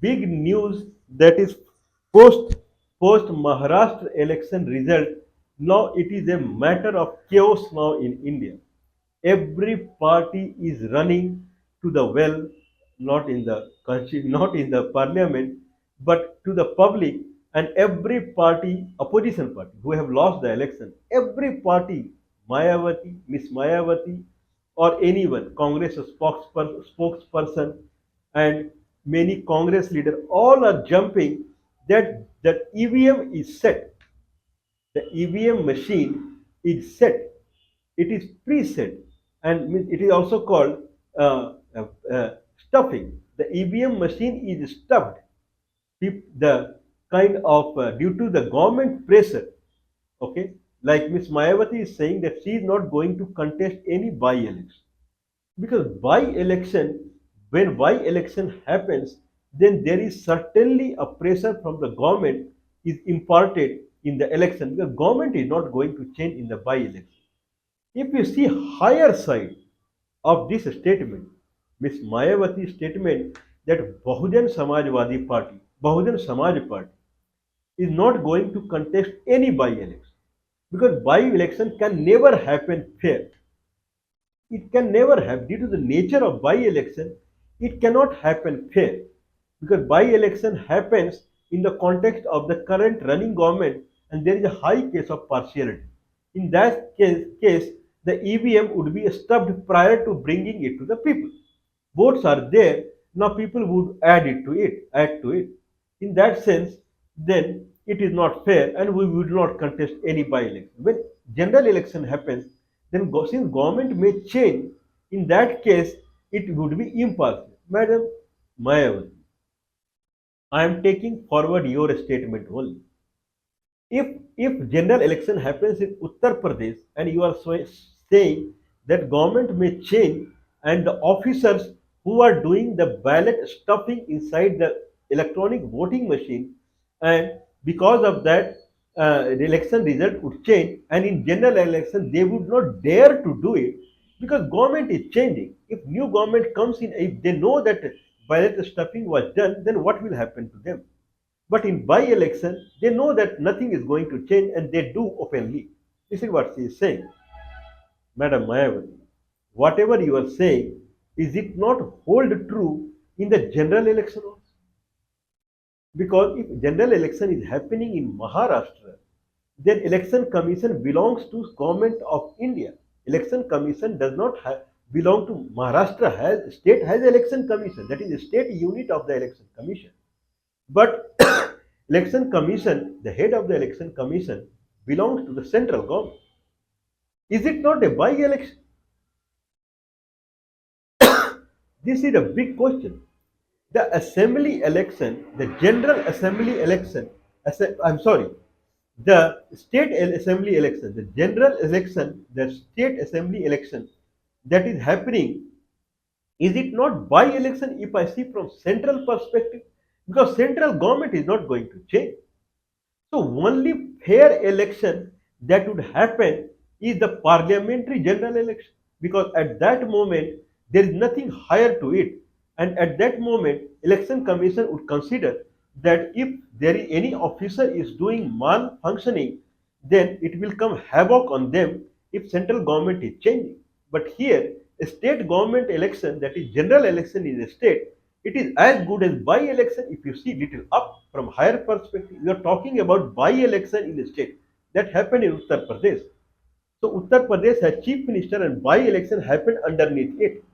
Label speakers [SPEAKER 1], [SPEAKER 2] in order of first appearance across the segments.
[SPEAKER 1] big news that is post post Maharashtra election result. Now it is a matter of chaos now in India. Every party is running to the well, not in the country, not in the parliament, but to the public. And every party, opposition party, who have lost the election, every party, Mayawati, Miss Mayawati, or anyone, Congress spokesperson, and many Congress leaders, all are jumping that EVM is set. The EVM machine is set. It is preset, and it is also called stuffing. The EVM machine is stuffed. The kind of due to the government pressure. Okay, like Miss Mayawati is saying that she is not going to contest any by-election, because by-election, when by-election happens, then there is certainly a pressure from the government is imparted in the election, because government is not going to change in the by-election. If you see higher side of this statement, Miss Mayawati's statement that Bahujan Samaj Party is not going to contest any by-election, because by-election can never happen fair. It can never have, due to the nature of by-election, it cannot happen fair, because by-election happens in the context of the current running government, and there is a high case of partiality. In that case, the EVM would be stuffed prior to bringing it to the people. Votes are there, now people would add to it. In that sense, then it is not fair, and we would not contest any by-election. When general election happens, then since government may change, in that case it would be impartial. Madam Mayawati, I am taking forward your statement only. If general election happens in Uttar Pradesh and you are saying that government may change, and the officers who are doing the ballot stuffing inside the electronic voting machine, and because of that the election result would change, and in general election they would not dare to do it, because government is changing. If new government comes in, if they know that ballot stuffing was done, then what will happen to them? But in by-election, they know that nothing is going to change, and they do openly. This is what she is saying. Madam Mayawati, whatever you are saying, is it not hold true in the general election also? Because if general election is happening in Maharashtra, then election commission belongs to government of India. Election commission does not belong to Maharashtra. Has state has election commission, that is a state unit of the election commission. But election commission, the head of the election commission belongs to the central government. Is it not a by-election? This is a big question. The assembly election, the general assembly election, I'm sorry, the state assembly election, the general election, the state assembly election that is happening, is it not by-election if I see from central perspective? Because central government is not going to change. So only fair election that would happen is the parliamentary general election, because at that moment there is nothing higher to it, and at that moment election commission would consider that if there is any officer is doing malfunctioning, then it will come havoc on them if central government is changing. But here, a state government election, that is general election in a state, it is as good as by-election if you see little up from higher perspective. We are talking about by-election in a state that happened in Uttar Pradesh. So Uttar Pradesh has chief minister and by-election happened underneath it.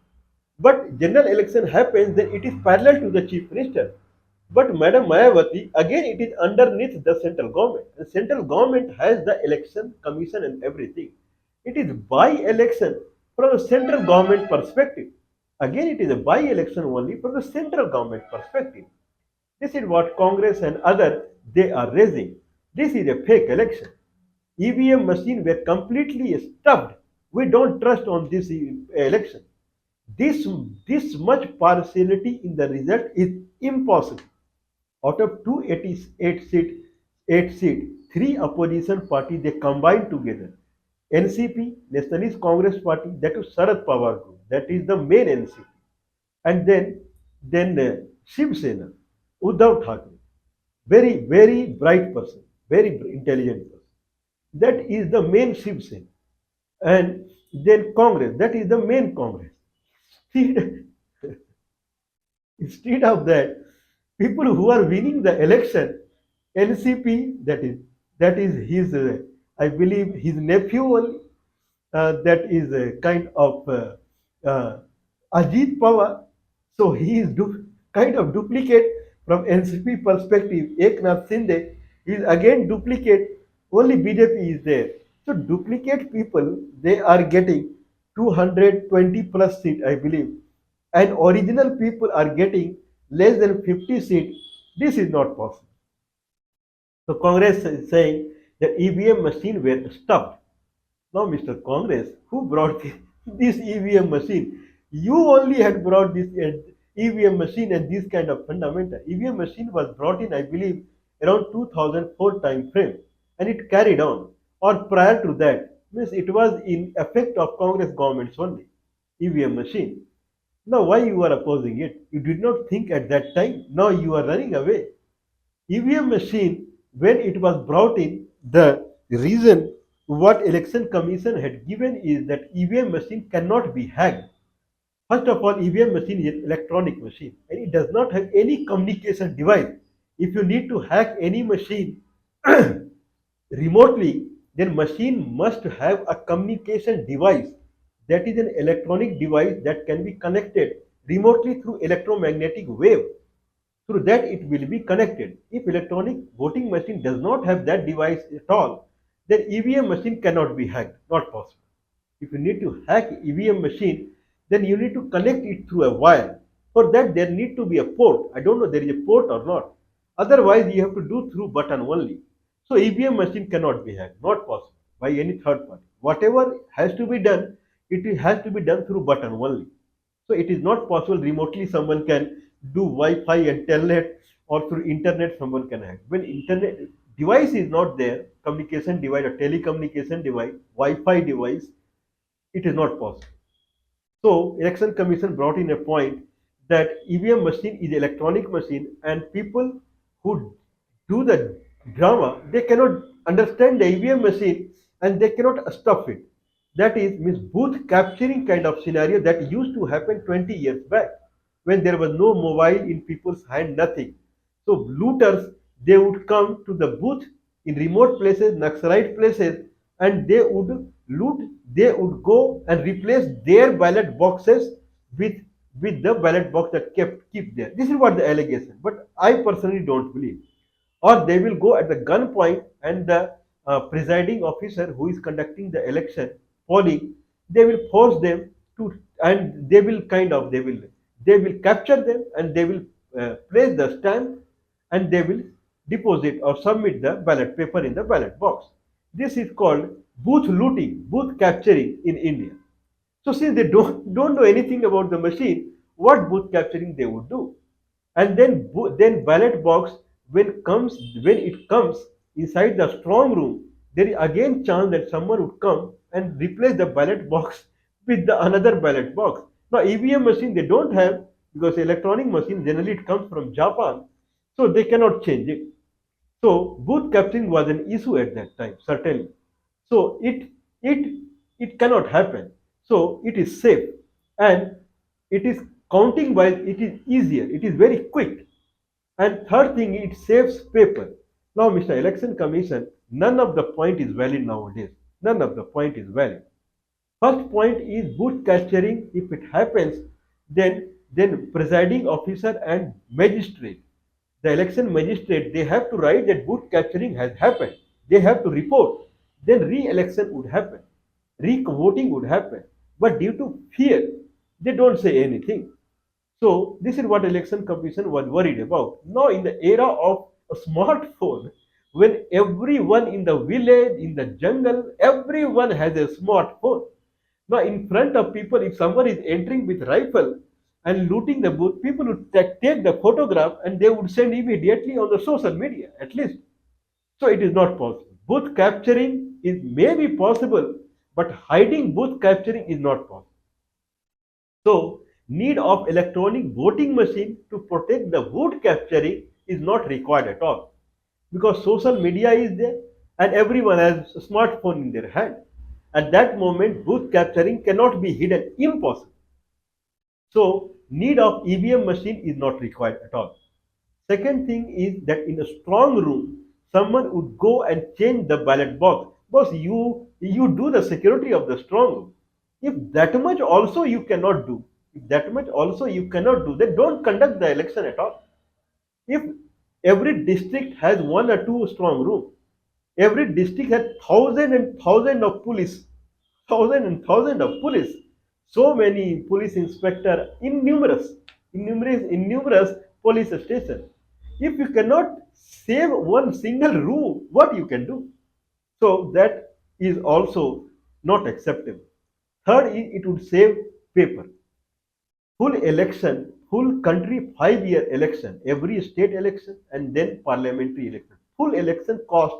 [SPEAKER 1] But general election happens, then it is parallel to the chief minister. But Madam Mayawati, again it is underneath the central government. The central government has the election commission and everything. It is by-election from the central government perspective. Again, it is a by-election only from the central government perspective. This is what Congress and other they are raising. This is a fake election. EVM machine were completely stuffed. We don't trust on this election. This, this much partiality in the result is impossible. Out of 288 seat, three opposition parties they combined together. NCP, Nationalist Congress Party, that is Sharad Pawar group, that is the main NCP, and then Shiv Sena. Uddhav Thackeray, very, very bright person, very intelligent person. That is the main Shiv Sena. And then Congress, that is the main Congress. Instead, instead of that, people who are winning the election, NCP, that is his, I believe, his nephew only, that is a kind of uh, Ajit Pawar. So he is kind of duplicate from NCP perspective. Eknath Shinde is again duplicate. Only BJP is there. So duplicate people, they are getting 220 plus seat, I believe, and original people are getting less than 50 seat. This is not possible. So Congress is saying that EVM machine were stuffed. Now, Mr. Congress, who brought this EVM machine? You only had brought this EVM machine and this kind of fundamental. EVM machine was brought in, I believe, around 2004 time frame, and it carried on. Or prior to that, means it was in effect of Congress governments only. EVM machine. Now, why you are opposing it? You did not think at that time. Now you are running away. EVM machine, when it was brought in, the reason what election commission had given is that EVM machine cannot be hacked. First of all, EVM machine is an electronic machine and it does not have any communication device. If you need to hack any machine remotely, then machine must have a communication device, that is an electronic device that can be connected remotely through electromagnetic wave. Through that it will be connected. If electronic voting machine does not have that device at all, then EVM machine cannot be hacked, not possible. If you need to hack EVM machine, then you need to connect it through a wire. For that there need to be a port. I don't know there is a port or not. Otherwise you have to do through button only. So EVM machine cannot be hacked, not possible by any third party. Whatever has to be done, it has to be done through button only. So it is not possible remotely someone can do Wi-Fi and telnet, or through internet someone can hack. When internet device is not there, communication device or telecommunication device, Wi-Fi device, it is not possible. So election commission brought in a point that EVM machine is electronic machine and people who do the drama, they cannot understand the EVM machine and they cannot stuff it. That is means booth capturing kind of scenario that used to happen 20 years back when there was no mobile in people's hand, nothing. So looters, they would come to the booth in remote places, Naxalite places, and they would loot, they would go and replace their ballot boxes with the ballot box that keep there. This is what the allegation. But I personally don't believe. Or they will go at the gunpoint and the presiding officer who is conducting the election polling, they will force them to, and they will capture them and they will place the stamp and they will deposit or submit the ballot paper in the ballot box. This is called booth looting, booth capturing in India. So since they don't know anything about the machine, what booth capturing they would do? And then ballot box, when it comes inside the strong room, there is again chance that someone would come and replace the ballot box with the another ballot box. Now EVM machine they don't have, because electronic machine generally it comes from Japan, so they cannot change it. So booth capturing was an issue at that time, certainly. So it it cannot happen. So it is safe, and it is counting wise it is easier. It is very quick. And third thing, it saves paper. Now, Mr. Election Commission, none of the point is valid nowadays. None of the point is valid. First point is booth capturing. If it happens, then presiding officer and magistrate, the election magistrate, they have to write that booth capturing has happened. They have to report. Then re-election would happen, re-voting would happen. But due to fear, they don't say anything. So this is what election commission was worried about. Now in the era of a smartphone, when everyone in the village, in the jungle, everyone has a smartphone. Now in front of people, if someone is entering with rifle and looting the booth, people would take the photograph and they would send immediately on the social media, at least. So it is not possible. Booth capturing is maybe possible, but hiding booth capturing is not possible. So Need of electronic voting machine to protect the vote capturing is not required at all, because social media is there and everyone has a smartphone in their hand. At that moment, booth capturing cannot be hidden, impossible. So, need of EVM machine is not required at all. Second thing is that in a strong room, someone would go and change the ballot box. Boss, you do the security of the strong room. If that much also you cannot do, if that much also you cannot do, then don't conduct the election at all. If every district has one or two strong room, every district has thousand and thousand of police, thousand and thousand of police, so many police inspector, innumerous police station. If you cannot save one single room, what you can do? So that is also not acceptable. Third is it would save paper. Full election, full country 5 year election, every state election and then parliamentary election. Full election cost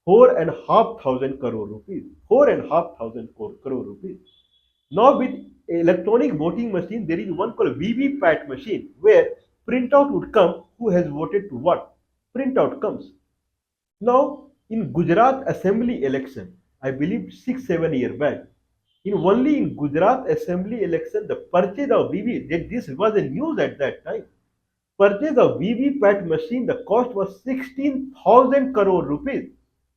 [SPEAKER 1] 4,500 crore rupees. 4,500 crore rupees. Now with electronic voting machine, there is one called VVPAT machine where printout would come who has voted to what. Printout comes. Now in Gujarat Assembly election, I believe 6 7 years back, only in Gujarat Assembly election, the purchase of this was a news at that time. Purchase of VVPAT machine, the cost was 16,000 crore rupees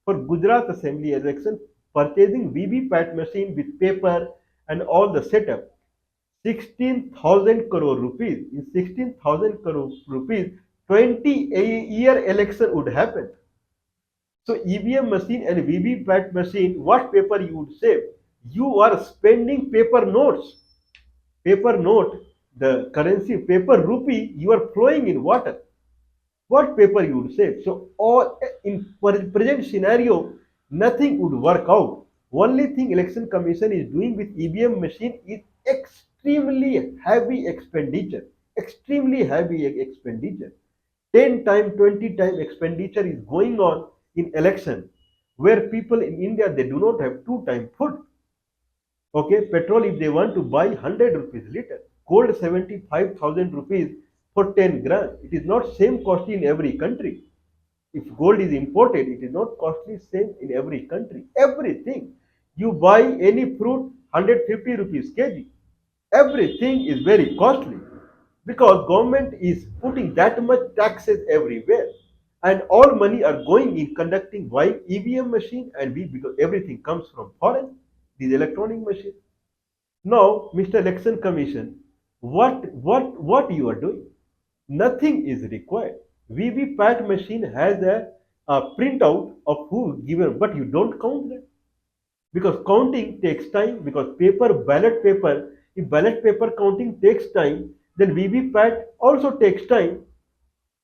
[SPEAKER 1] for Gujarat Assembly election. Purchasing VVPAT machine with paper and all the setup, 16,000 crore rupees. In 16,000 crore rupees, 20 year election would happen. So EVM machine and VVPAT machine, what paper you would save? You are spending paper notes. Paper note, the currency, paper rupee, you are throwing in water. What paper you would save? So all in present scenario, nothing would work out. Only thing election commission is doing with EVM machine is extremely heavy expenditure. Extremely heavy expenditure. 10 time, 20 time expenditure is going on in election, where people in India, they do not have 2 time food. Okay, petrol if they want to buy 100 rupees liter, gold 75,000 rupees for 10 gram. It is not same costly in every country. If gold is imported, it is not costly same in every country. Everything. You buy any fruit, 150 rupees kg. Everything is very costly because government is putting that much taxes everywhere, and all money are going in conducting why EVM machine, and we, because everything comes from foreign, these electronic machines. Now, Mr. Election Commission, what you are doing? Nothing is required. VVPAT machine has a printout of who given, but you don't count that because counting takes time. Because ballot paper, if ballot paper counting takes time, then VVPAT also takes time.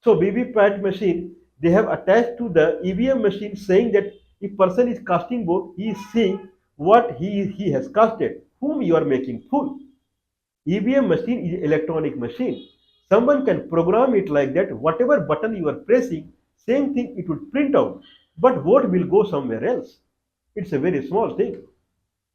[SPEAKER 1] So VVPAT machine, they have attached to the EVM machine saying that if person is casting vote, he is seeing what he has casted, whom you are making full. EVM machine is electronic machine. Someone can program it like that. Whatever button you are pressing, same thing it would print out. But vote will go somewhere else. It's a very small thing.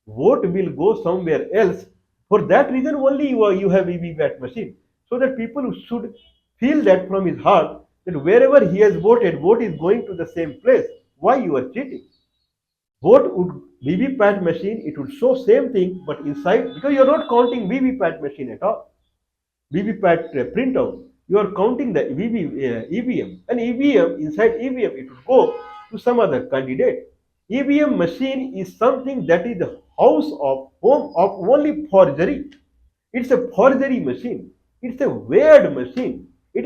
[SPEAKER 1] Vote will go somewhere else. For that reason only you have EVPAT machine. So that people should feel that from his heart that wherever he has voted, vote is going to the same place. Why you are cheating? Vote would VVPAT machine, it would show same thing, but inside, because you are not counting VVPAT machine at all. VVPAT printout, you are counting the EVM, and EVM, inside EVM, it would go to some other candidate. EVM machine is something that is the house of home of only forgery. It's a forgery machine. It's a weird machine. This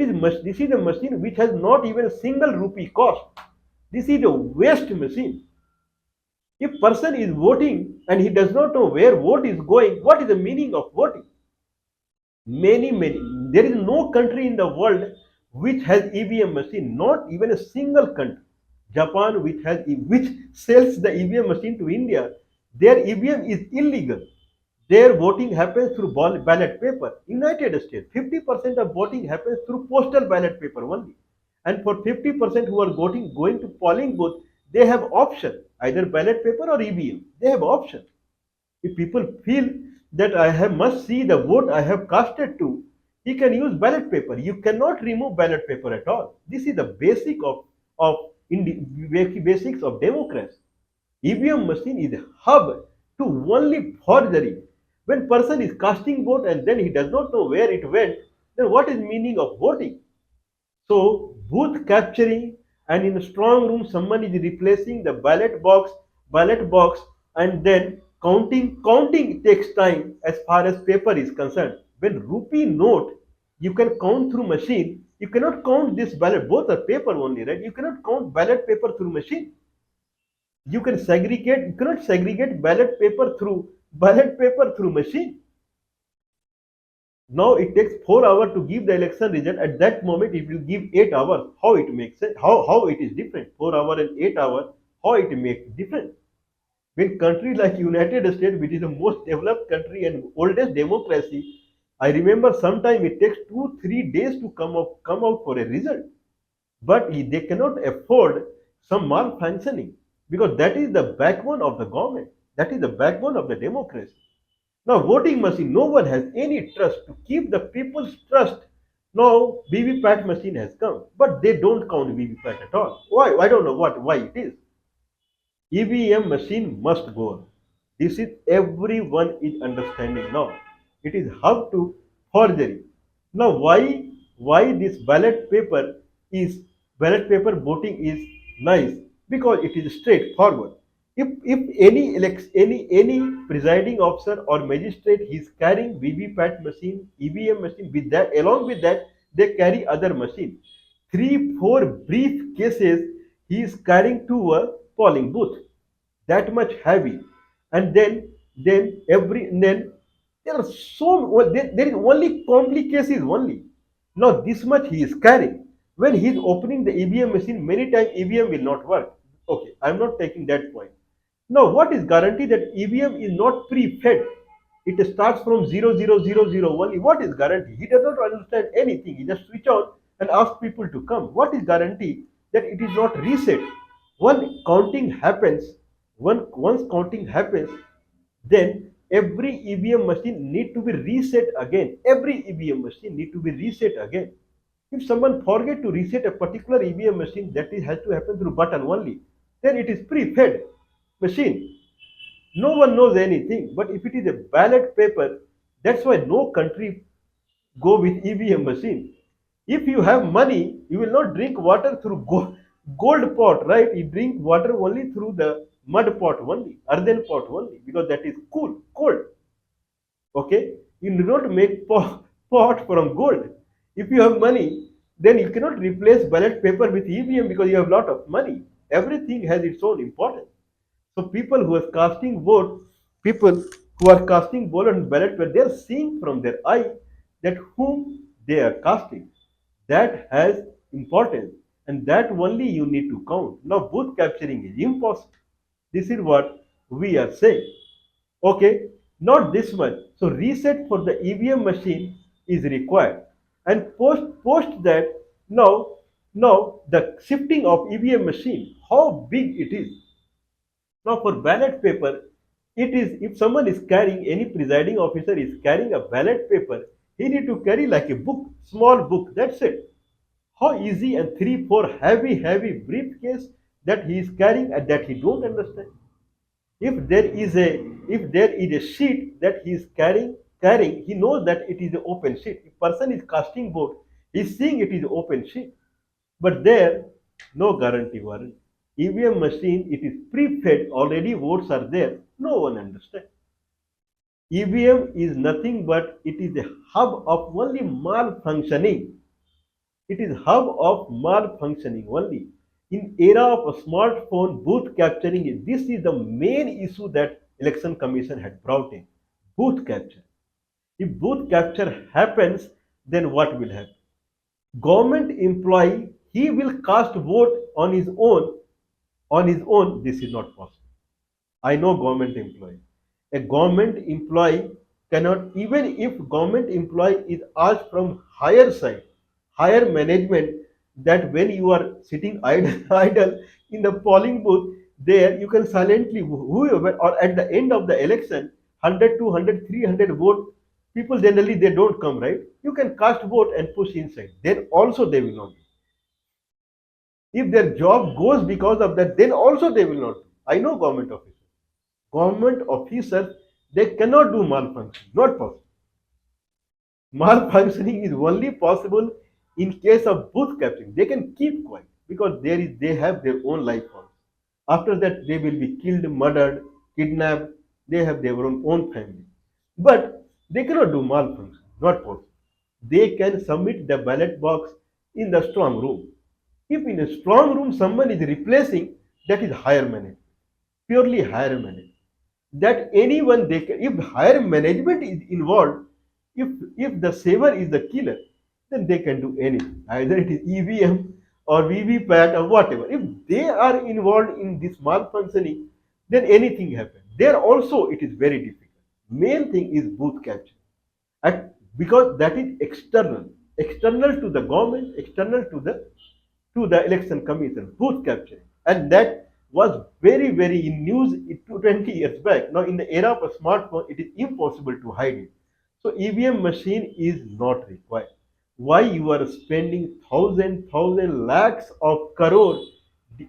[SPEAKER 1] is a machine which has not even a single rupee cost. This is a waste machine. If person is voting and he does not know where vote is going, what is the meaning of voting? Many. There is no country in the world which has EVM machine. Not even a single country. Japan, which sells the EVM machine to India, their EVM is illegal. Their voting happens through ballot paper. United States, 50% of voting happens through postal ballot paper only. And for 50% who are going to polling booth, they have option, either ballot paper or EVM. They have option. If people feel that I have must see the vote I have casted to, he can use ballot paper. You cannot remove ballot paper at all. This is the of basics of democracy. EVM machine is a hub to only forgery. When person is casting vote and then he does not know where it went, then what is meaning of voting? So booth capturing, and in a strong room someone is replacing the ballot box, and then counting takes time as far as paper is concerned. When rupee note you can count through machine, you cannot count this ballot, both are paper only, right? You cannot count ballot paper through machine. You cannot segregate ballot paper through machine. Now it takes 4 hours to give the election result. At that moment, it will give 8 hours. How it makes sense? How it is different? 4 hours and 8 hours. How it makes different? When country like United States, which is the most developed country and oldest democracy, I remember sometime it takes 2 3 days to come out for a result. But they cannot afford some malfunctioning, because that is the backbone of the government. That is the backbone of the democracy. Now, voting machine, no one has any trust to keep the people's trust. Now, VVPAT machine has come, but they don't count VVPAT at all. Why? I don't know why it is. EVM machine must go on. This is everyone is understanding now. It is how to forgery. Now, why this is ballot paper voting is nice? Because it is straightforward. If any presiding officer or magistrate he is carrying VVPAT machine, EVM machine, with that, along with that they carry other machine. 3 4 briefcases he is carrying to a polling booth, that much heavy. And then there are so well, there is only complications only. Now this much he is carrying. When he is opening the EVM machine, many times EVM will not work. Okay, I am not taking that point. Now what is guarantee that EVM is not pre-fed? It starts from 0000 only. What is guarantee? He does not understand anything. He just switch on and ask people to come. What is guarantee that it is not reset? One counting happens, once counting happens, then every EVM machine need to be reset again. Every EVM machine need to be reset again. If someone forget to reset a particular EVM machine, has to happen through button only. Then it is pre-fed machine. No one knows anything. But if it is a ballot paper, that's why no country go with EVM machine. If you have money, you will not drink water through gold pot, right? You drink water only through the mud pot only, earthen pot only, because that is cold. Okay, you do not make pot from gold. If you have money, then you cannot replace ballot paper with EVM because you have a lot of money. Everything has its own importance. So people who are casting vote on ballot paper, they are seeing from their eye that whom they are casting. That has importance, and that only you need to count. Now booth capturing is impossible. This is what we are saying. Okay, not this much. So reset for the EVM machine is required, and post that. Now the shifting of EVM machine, how big it is. Now for ballot paper, it is, if someone is carrying, any presiding officer is carrying a ballot paper, he need to carry like a book, small book. That's it. How easy, and 3 4 heavy briefcase that he is carrying and that he don't understand. If there is a sheet that he is carrying, he knows that it is an open sheet. If person is casting vote, he is seeing it is an open sheet. But there, no guarantee warrant. EVM machine, it is pre-fed, already votes are there. No one understands. EVM is nothing but it is a hub of only malfunctioning. It is hub of malfunctioning only. In era of a smartphone, booth capturing, this is the main issue that election commission had brought in. Booth capture. If booth capture happens, then what will happen? Government employee, he will cast vote on his own. This is not possible. I know government employee. A government employee cannot, even if government employee is asked from higher side, higher management, that when you are sitting idle in the polling booth, there you can silently, whoever, or at the end of the election, 100, 200, 300 vote, people generally they don't come, right? You can cast vote and push inside. Then also they will not do. If their job goes because of that, then also they will not do. I know government officers. Government officers, they cannot do malfunction. Not possible. Malfunctioning is only possible in case of booth capturing. They can keep quiet because they have their own life forms. After that, they will be killed, murdered, kidnapped. They have their own family. But they cannot do malfunction. Not possible. They can submit the ballot box in the strong room. If in a strong room someone is replacing, that is higher management, purely higher management. That anyone they can, if higher management is involved, if the saver is the killer, then they can do anything. Either it is EVM or VVPAT or whatever. If they are involved in this malfunctioning, then anything happens. There also it is very difficult. Main thing is booth capture. Because that is external to the government, external to the election commission, booth capturing, and that was very in news 20 years back. Now in the era of a smartphone, it is impossible to hide it. So EVM machine is not required. Why you are spending thousand lakhs of crore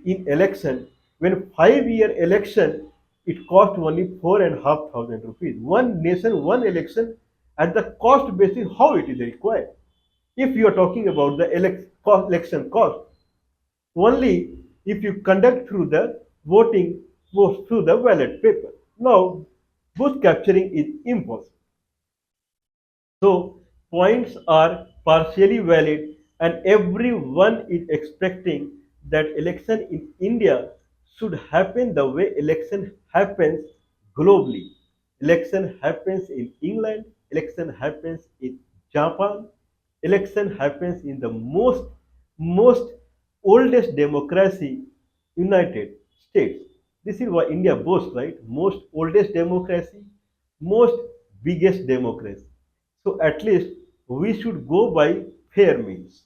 [SPEAKER 1] in election when 5 year election it cost only 4,500 rupees. One nation, one election at the cost basis, how it is required. If you are talking about the election cost, only if you conduct through the voting through the ballot paper. Now, booth capturing is impossible. So points are partially valid, and everyone is expecting that election in India should happen the way election happens globally. Election happens in England, election happens in Japan, election happens in the most oldest democracy, United States. This is what India boasts, right? Most oldest democracy, most biggest democracy. So at least we should go by fair means.